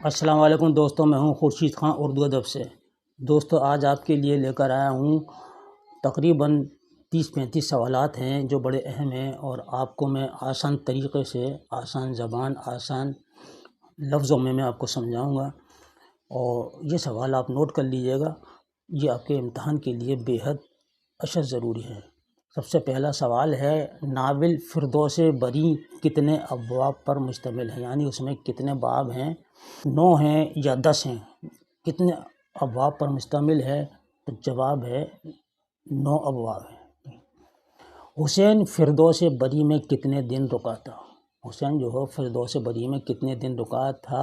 السلام علیکم دوستوں، میں ہوں خورشید خان اردو ادب سے۔ دوستوں، آج آپ کے لیے لے کر آیا ہوں تقریباً 30-35 سوالات ہیں جو بڑے اہم ہیں، اور آپ کو میں آسان طریقے سے، آسان زبان، آسان لفظوں میں آپ کو سمجھاؤں گا، اور یہ سوال آپ نوٹ کر لیجئے گا۔ یہ آپ کے امتحان کے لیے بے حد اشد ضروری ہے۔ سب سے پہلا سوال ہے، ناول فردوس بری کتنے ابواب پر مشتمل ہے؟ یعنی اس میں کتنے باب ہیں؟ 9 ہیں یا 10 ہیں؟ کتنے ابواب پر مشتمل ہے؟ تو جواب ہے 9 ابواب ہیں۔ حسین فردوس بری میں کتنے دن رکا تھا؟ حسین جو ہے فردوس بری میں کتنے دن رکا تھا؟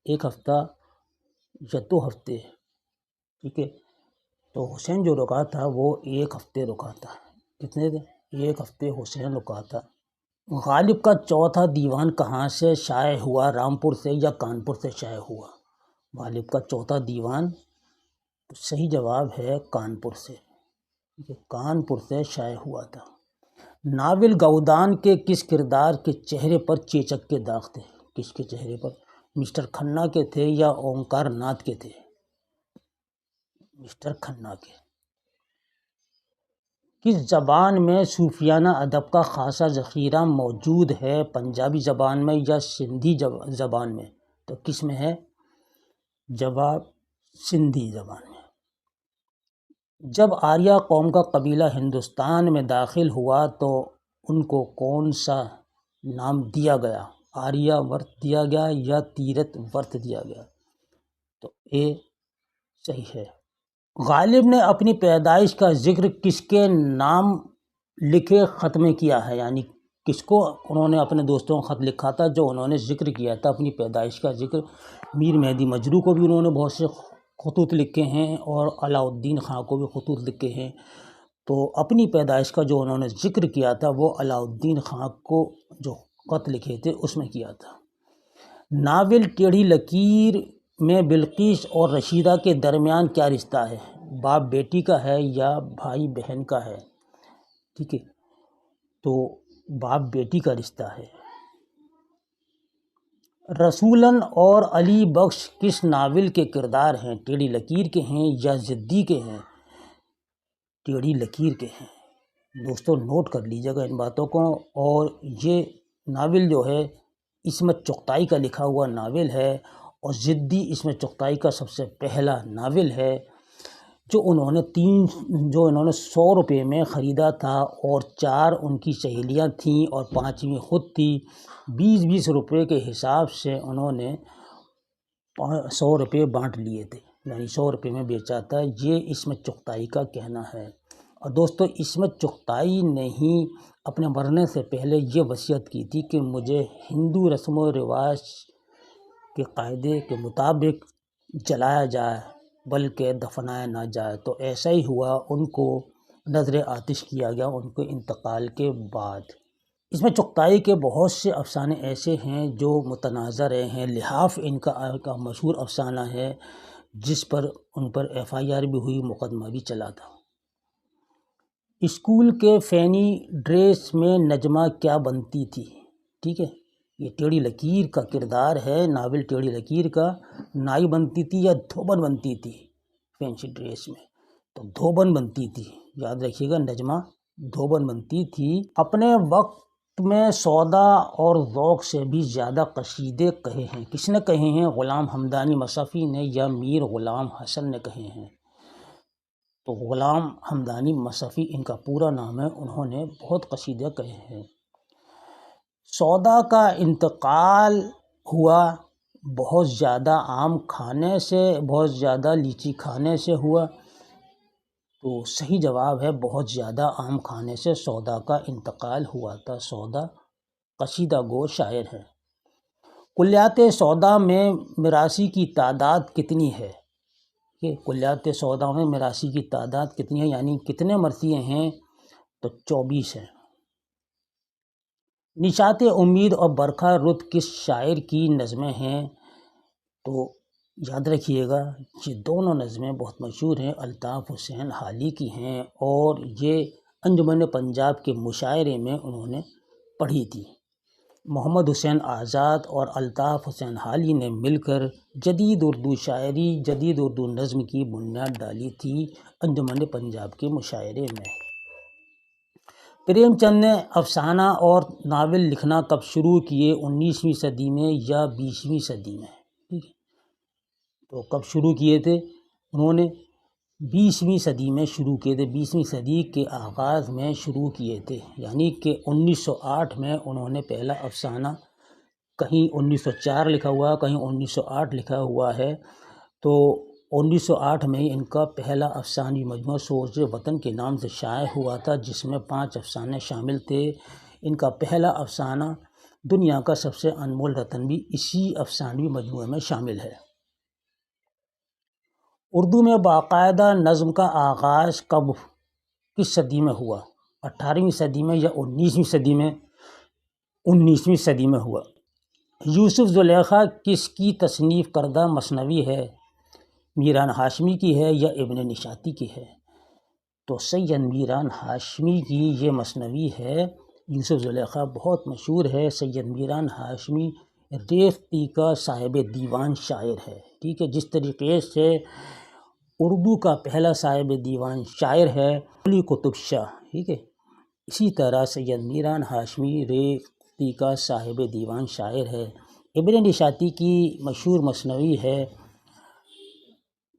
1 ہفتہ یا 2 ہفتے؟ ٹھیک ہے، تو حسین جو رکا تھا وہ 1 ہفتے رکا تھا۔ کتنے دن؟ 1 ہفتے حسین رکا تھا۔ غالب کا چوتھا دیوان کہاں سے شائع ہوا؟ رامپور سے یا کانپور سے شائع ہوا؟ غالب کا چوتھا دیوان، صحیح جواب ہے کانپور سے۔ کانپور سے شائع ہوا تھا۔ ناول گودان کے کس کردار کے چہرے پر چیچک کے داغ تھے؟ کس کے چہرے پر؟ مسٹر کھنہ کے تھے یا اومکار ناتھ کے تھے؟ مسٹر کھنہ کے۔ کس زبان میں صوفیانہ ادب کا خاصا ذخیرہ موجود ہے؟ پنجابی زبان میں یا سندھی زبان میں؟ تو کس میں ہے؟ جواب سندھی زبان میں۔ جب آریہ قوم کا قبیلہ ہندوستان میں داخل ہوا تو ان کو کون سا نام دیا گیا؟ آریہ ورت دیا گیا یا تیرتھ ورت دیا گیا؟ تو اے صحیح ہے۔ غالب نے اپنی پیدائش کا ذکر کس کے نام لکھے خط میں کیا ہے؟ یعنی کس کو انہوں نے اپنے دوستوں کو خط لکھا تھا جو انہوں نے ذکر کیا تھا اپنی پیدائش کا ذکر؟ میر مہدی مجروح کو بھی انہوں نے بہت سے خطوط لکھے ہیں، اور علاء الدین خاں کو بھی خطوط لکھے ہیں۔ تو اپنی پیدائش کا جو انہوں نے ذکر کیا تھا وہ علاء الدین خاں کو جو خط لکھے تھے اس میں کیا تھا۔ ناول ٹیڑھی لکیر میں بلقیس اور رشیدہ کے درمیان کیا رشتہ ہے؟ باپ بیٹی کا ہے یا بھائی بہن کا ہے؟ ٹھیک ہے، تو باپ بیٹی کا رشتہ ہے۔ رسولن اور علی بخش کس ناول کے کردار ہیں؟ ٹیڑھی لکیر کے ہیں یا ضدی کے ہیں؟ ٹیڑھی لکیر کے ہیں۔ دوستو نوٹ کر لیجیے گا ان باتوں کو۔ اور یہ ناول جو ہے عصمت چغتائی کا لکھا ہوا ناول ہے، اور ضدی عصمت چغتائی کا سب سے پہلا ناول ہے جو انہوں نے 100 روپے میں خریدا تھا، اور 4 ان کی سہیلیاں تھیں اور 5ویں خود تھی۔ 20-20 روپے کے حساب سے انہوں نے 100 روپے بانٹ لیے تھے، یعنی 100 روپے میں بیچا تھا۔ یہ عصمت چغتائی کا کہنا ہے۔ اور دوستو عصمت چغتائی نے ہی اپنے مرنے سے پہلے یہ وصیت کی تھی کہ مجھے ہندو رسم و رواج کے قاعدے کے مطابق جلایا جائے بلکہ دفنایا نہ جائے۔ تو ایسا ہی ہوا، ان کو نذر آتش کیا گیا ان کے انتقال کے بعد۔ عصمت چغتائی کے بہت سے افسانے ایسے ہیں جو متنازع رہے ہیں۔ لحاف ان کا مشہور افسانہ ہے جس پر ان پر FIR بھی ہوئی، مقدمہ بھی چلا تھا۔ اسکول کے فینی ڈریس میں نجمہ کیا بنتی تھی؟ ٹھیک ہے، یہ ٹیڑھی لکیر کا کردار ہے۔ ناول ٹیڑھی لکیر کا نائی بنتی تھی یا دھوبن بنتی تھی فینسی ڈریس میں؟ تو دھوبن بنتی تھی، یاد رکھیے گا، نجمہ دھوبن بنتی تھی۔ اپنے وقت میں سودا اور ذوق سے بھی زیادہ قصیدے کہے ہیں؟ کس نے کہے ہیں؟ غلام حمدانی مصحفی نے یا میر غلام حسن نے کہے ہیں؟ تو غلام حمدانی مصحفی ان کا پورا نام ہے، انہوں نے بہت قصیدے کہے ہیں۔ سودا کا انتقال ہوا بہت زیادہ آم کھانے سے، بہت زیادہ لیچی کھانے سے ہوا؟ تو صحیح جواب ہے بہت زیادہ آم کھانے سے سودا کا انتقال ہوا تھا۔ سودا قصیدہ گو شاعر ہے۔ کلیات سودا میں میراثی کی تعداد کتنی ہے؟ کہ کلیات سودا میں میراثی کی تعداد کتنی ہے، یعنی کتنے مرثیے ہیں؟ تو 24 ہیں۔ نشاط امید اور برکھا رت کس شاعر کی نظمیں ہیں؟ تو یاد رکھیے گا یہ دونوں نظمیں بہت مشہور ہیں، الطاف حسین حالی کی ہیں، اور یہ انجمن پنجاب کے مشاعرے میں انہوں نے پڑھی تھی۔ محمد حسین آزاد اور الطاف حسین حالی نے مل کر جدید اردو شاعری، جدید اردو نظم کی بنیاد ڈالی تھی انجمن پنجاب کے مشاعرے میں۔ پریم چند نے افسانہ اور ناول لکھنا کب شروع کیے؟ 19ویں صدی میں یا 20ویں صدی میں؟ ٹھیک ہے، تو کب شروع کیے تھے انہوں نے؟ 20ویں صدی میں شروع کیے تھے، 20ویں صدی کے آغاز میں شروع کیے تھے، یعنی کہ 1908 میں انہوں نے پہلا افسانہ، کہیں 1904 لکھا ہوا ہے، کہیں 1908 لکھا ہوا ہے، تو 1908 میں ان کا پہلا افسانوی مجموعہ سورج وطن کے نام سے شائع ہوا تھا، جس میں 5 افسانے شامل تھے۔ ان کا پہلا افسانہ دنیا کا سب سے انمول رتن بھی اسی افسانوی مجموعے میں شامل ہے۔ اردو میں باقاعدہ نظم کا آغاز کس صدی میں ہوا؟ 18ویں صدی میں یا 19ویں صدی میں؟ 19ویں صدی میں ہوا۔ یوسف زلیخا کس کی تصنیف کردہ مثنوی ہے؟ میران ہاشمی کی ہے یا ابن نشاطی کی ہے؟ تو سید میران ہاشمی کی یہ مثنوی ہے۔ یوسف زلیخا بہت مشہور ہے۔ سید میران ہاشمی ریختہ کا صاحب دیوان شاعر ہے، ٹھیک ہے۔ جس طریقے سے اردو کا پہلا صاحب دیوان شاعر ہے قلی قطب شاہ، ٹھیک ہے، اسی طرح سید میران ہاشمی ریختہ کا صاحب دیوان شاعر ہے۔ ابن نشاطی کی مشہور مثنوی ہے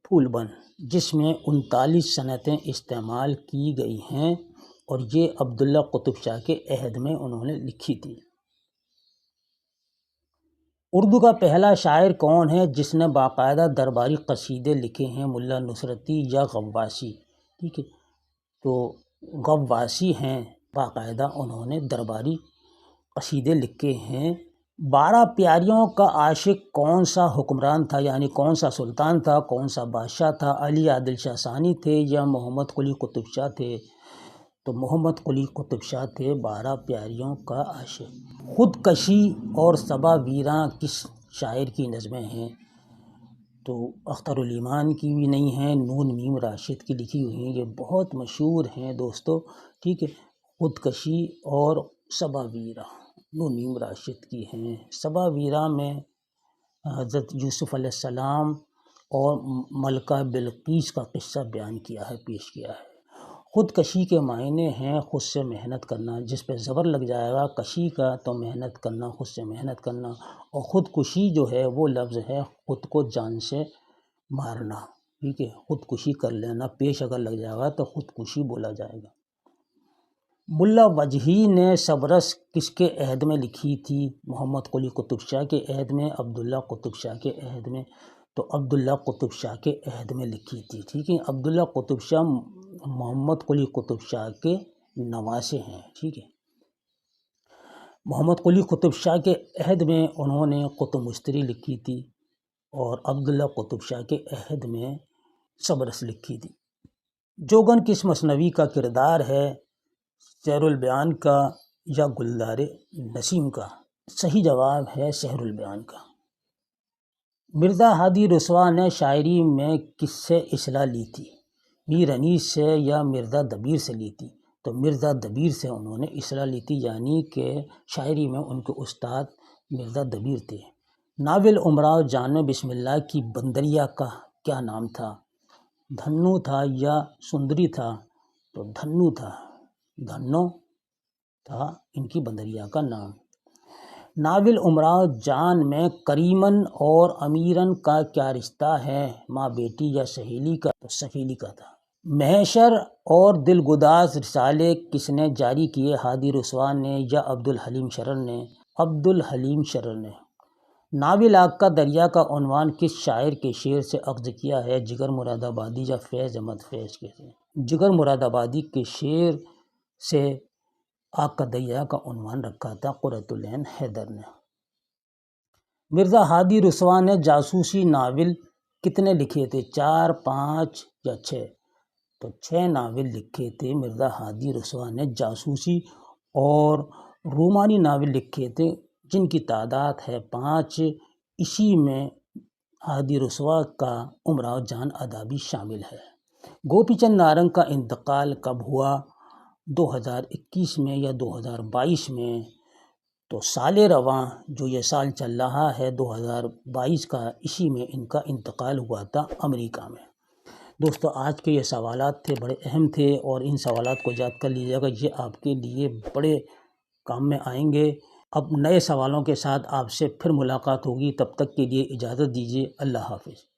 پھول بند، جس میں 39 صنعتیں استعمال کی گئی ہیں، اور یہ عبداللہ قطب شاہ کے عہد میں انہوں نے لکھی تھی۔ اردو کا پہلا شاعر کون ہے جس نے باقاعدہ درباری قصیدے لکھے ہیں؟ ملا نصرتی یا غواصی؟ ٹھیک ہے، تو غواصی ہیں، باقاعدہ انہوں نے درباری قصیدے لکھے ہیں۔ 12 پیاریوں کا عاشق کون سا حکمران تھا، یعنی کون سا سلطان تھا، کون سا بادشاہ تھا؟ علی عادل شاہ ثانی تھے یا محمد قلی قطب شاہ تھے؟ تو محمد قلی قطب شاہ تھے 12 پیاریوں کا عاشق۔ خودکشی اور صبا ویراں کس شاعر کی نظمیں ہیں؟ تو اختر الایمان کی بھی نہیں ہیں، نون میم راشد کی لکھی ہوئی ہیں، یہ بہت مشہور ہیں دوستو، ٹھیک ہے۔ خودکشی اور صبا ویراں نون میم راشد کی ہیں۔ صبا ویراں میں حضرت یوسف علیہ السلام اور ملکہ بلقیس کا قصہ بیان کیا ہے، پیش کیا ہے۔ خودکشی کے معنی ہیں خود سے محنت کرنا، جس پہ زبر لگ جائے گا کشی کا تو محنت کرنا، خود سے محنت کرنا، اور خودکشی جو ہے وہ لفظ ہے خود کو جان سے مارنا، ٹھیک ہے، خودکشی کر لینا، پیش اگر لگ جائے گا تو خودکشی بولا جائے گا۔ ملا وجہی نے سبرس کس کے عہد میں لکھی تھی؟ محمد قلی قطب شاہ کے عہد میں، عبداللہ قطب شاہ کے عہد میں؟ تو عبداللہ قطب شاہ کے عہد میں لکھی تھی، ٹھیک ہے۔ عبداللہ قطب شاہ محمد قلی قطب شاہ کے نواسے ہیں، ٹھیک ہے۔ محمد قلی قطب شاہ کے عہد میں انہوں نے قطب مستری لکھی تھی، اور عبداللہ قطب شاہ کے عہد میں سبرس لکھی تھی۔ جوگن کس مثنوی کا کردار ہے؟ سحر البیان کا یا گلزار نسیم کا؟ صحیح جواب ہے سحر البیان کا۔ مرزا ہادی رسوا نے شاعری میں کس سے اصلاح لی تھی؟ میر انیس سے یا مرزا دبیر سے لی تھی؟ تو مرزا دبیر سے انہوں نے اصلاح لی تھی، یعنی کہ شاعری میں ان کے استاد مرزا دبیر تھے۔ ناول امراؤ جان بسم اللہ کی بندریا کا کیا نام تھا؟ دھنو تھا یا سندری تھا؟ تو دھنو تھا، دھنو تھا ان کی بندریا کا نام۔ ناول امراؤ جان میں کریمن اور امیرن کا کیا رشتہ ہے؟ ماں بیٹی یا سہیلی کا؟ تو سہیلی کا تھا۔ محشر اور دلگداز رسالے کس نے جاری کیے؟ ہادی رسوا نے یا عبدالحلیم شرر نے؟ عبدالحلیم شرر نے۔ ناول آگ کا دریا کا عنوان کس شاعر کے شعر سے اخذ کیا ہے؟ جگر مراد آبادی یا فیض احمد فیض کے سے؟ جگر مراد آبادی کے شعر سے آگ کا دریا کا عنوان رکھا تھا قرۃ العین حیدر نے۔ مرزا ہادی رسوا نے جاسوسی ناول کتنے لکھے تھے؟ 4، 5 یا 6؟ تو 6 ناول لکھے تھے مرزا ہادی رسوا نے جاسوسی، اور رومانی ناول لکھے تھے جن کی تعداد ہے 5۔ اسی میں ہادی رسوا کا امراؤ جان ادا بھی شامل ہے۔ گوپی چند نارنگ کا انتقال کب ہوا؟ 2021 میں یا 2022 میں؟ تو سال رواں جو یہ سال چل رہا ہے 2022 کا، اسی میں ان کا انتقال ہوا تھا امریکہ میں۔ دوستو آج کے یہ سوالات تھے، بڑے اہم تھے، اور ان سوالات کو یاد کر لیجیے گا، یہ آپ کے لیے بڑے کام میں آئیں گے۔ اب نئے سوالوں کے ساتھ آپ سے پھر ملاقات ہوگی، تب تک کے لیے اجازت دیجیے، اللہ حافظ۔